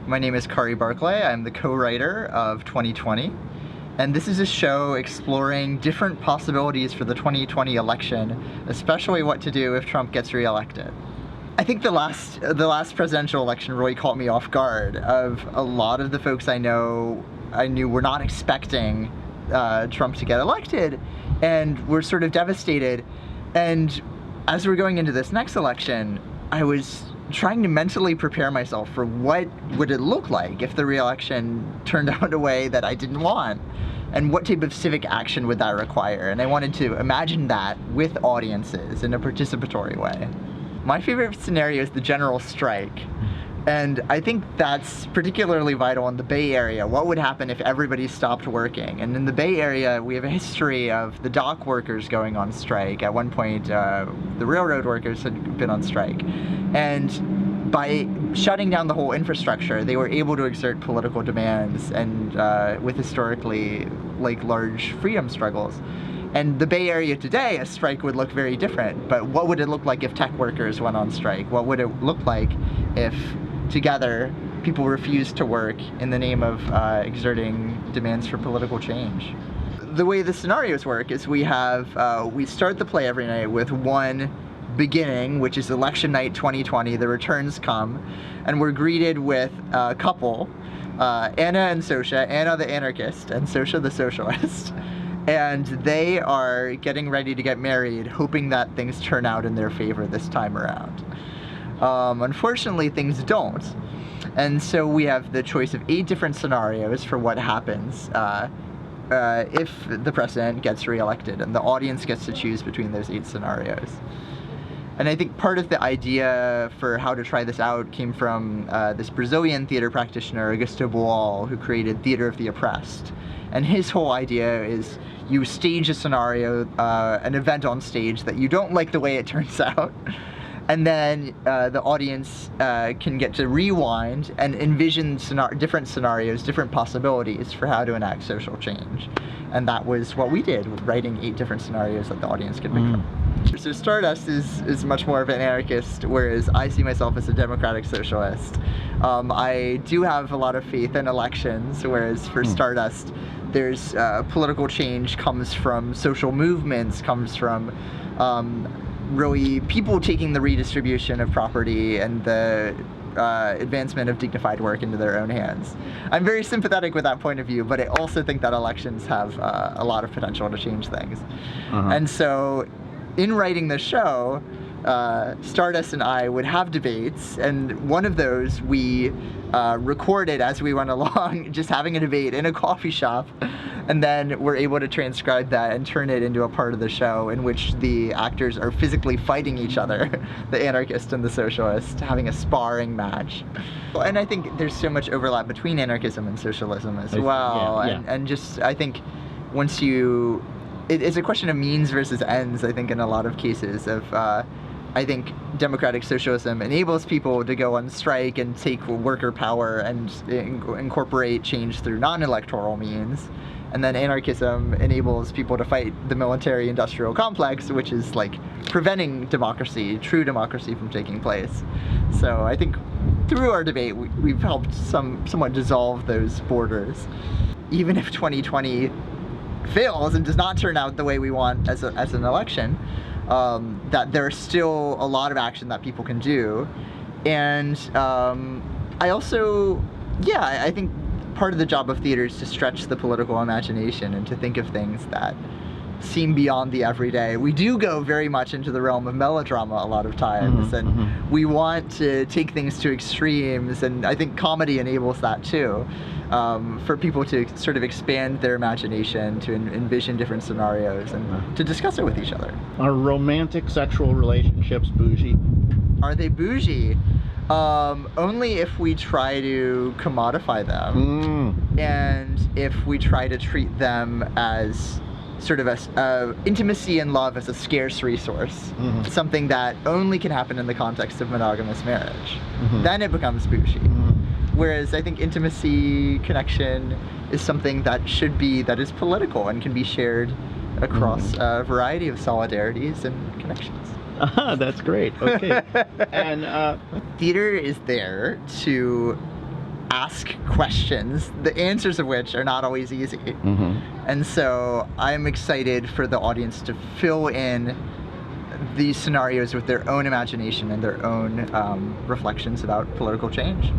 My name is Kari Barclay. I'm the co-writer of 2020. And this is a show exploring different possibilities for the 2020 election, especially what to do if Trump gets reelected. I think the last presidential election really caught me off guard. Of a lot of the folks I knew were not expecting Trump to get elected, and were sort of devastated. And as we're going into this next election, I was trying to mentally prepare myself for what would it look like if the re-election turned out a way that I didn't want, and what type of civic action would that require. And I wanted to imagine that with audiences in a participatory way. My favorite scenario is the general strike, and I think that's particularly vital in the Bay Area. What would happen if everybody stopped working? And in the Bay Area, we have a history of the dock workers going on strike. At one point, the railroad workers had been on strike. And by shutting down the whole infrastructure, they were able to exert political demands, and with historically large freedom struggles. And the Bay Area today, a strike would look very different. But what would it look like if tech workers went on strike? What would it look like if together people refused to work in the name of exerting demands for political change? The way the scenarios work is we start the play every night with one beginning, which is election night 2020. The returns come, and we're greeted with a couple, Anna and Sosha, Anna the anarchist and Sosha the socialist. And they are getting ready to get married, hoping that things turn out in their favor this time around. Unfortunately, things don't. And so we have the choice of 8 different scenarios for what happens if the president gets reelected, and the audience gets to choose between those 8 scenarios. And I think part of the idea for how to try this out came from this Brazilian theater practitioner, Augusto Boal, who created Theater of the Oppressed. And his whole idea is you stage a scenario, an event on stage that you don't like the way it turns out, and then the audience can get to rewind and envision different scenarios, different possibilities for how to enact social change. And that was what we did, with writing 8 different scenarios that the audience could pick from. So Stardust is much more of an anarchist, whereas I see myself as a democratic socialist. I do have a lot of faith in elections, whereas for Stardust, there's political change comes from social movements, comes from really people taking the redistribution of property and the advancement of dignified work into their own hands. I'm very sympathetic with that point of view, but I also think that elections have a lot of potential to change things. And so in writing the show, Stardust and I would have debates, and one of those we recorded as we went along, just having a debate in a coffee shop, and then we're able to transcribe that and turn it into a part of the show in which the actors are physically fighting each other, the anarchist and the socialist, having a sparring match. And I think there's so much overlap between anarchism and socialism as well. And just, I think once you, it's a question of means versus ends, I think, in a lot of cases of, I think democratic socialism enables people to go on strike and take worker power and incorporate change through non-electoral means. And then anarchism enables people to fight the military-industrial complex, which is like preventing democracy, true democracy, from taking place. So I think through our debate, we've helped somewhat dissolve those borders. Even if 2020 fails and does not turn out the way we want as an election, that there's still a lot of action that people can do. And I also, I think part of the job of theater is to stretch the political imagination and to think of things that seem beyond the everyday. We do go very much into the realm of melodrama a lot of times, and we want to take things to extremes, and I think comedy enables that too. For people to sort of expand their imagination, to envision different scenarios, and to discuss it with each other. Are romantic sexual relationships bougie? Are they bougie? Only if we try to commodify them, and if we try to treat them as sort of intimacy and love as a scarce resource, something that only can happen in the context of monogamous marriage. Then it becomes bougie. Whereas I think intimacy, connection, is something that is political and can be shared across a variety of solidarities and connections. That's great. Okay. And theater is there to ask questions, the answers of which are not always easy. And so I'm excited for the audience to fill in these scenarios with their own imagination and their own reflections about political change.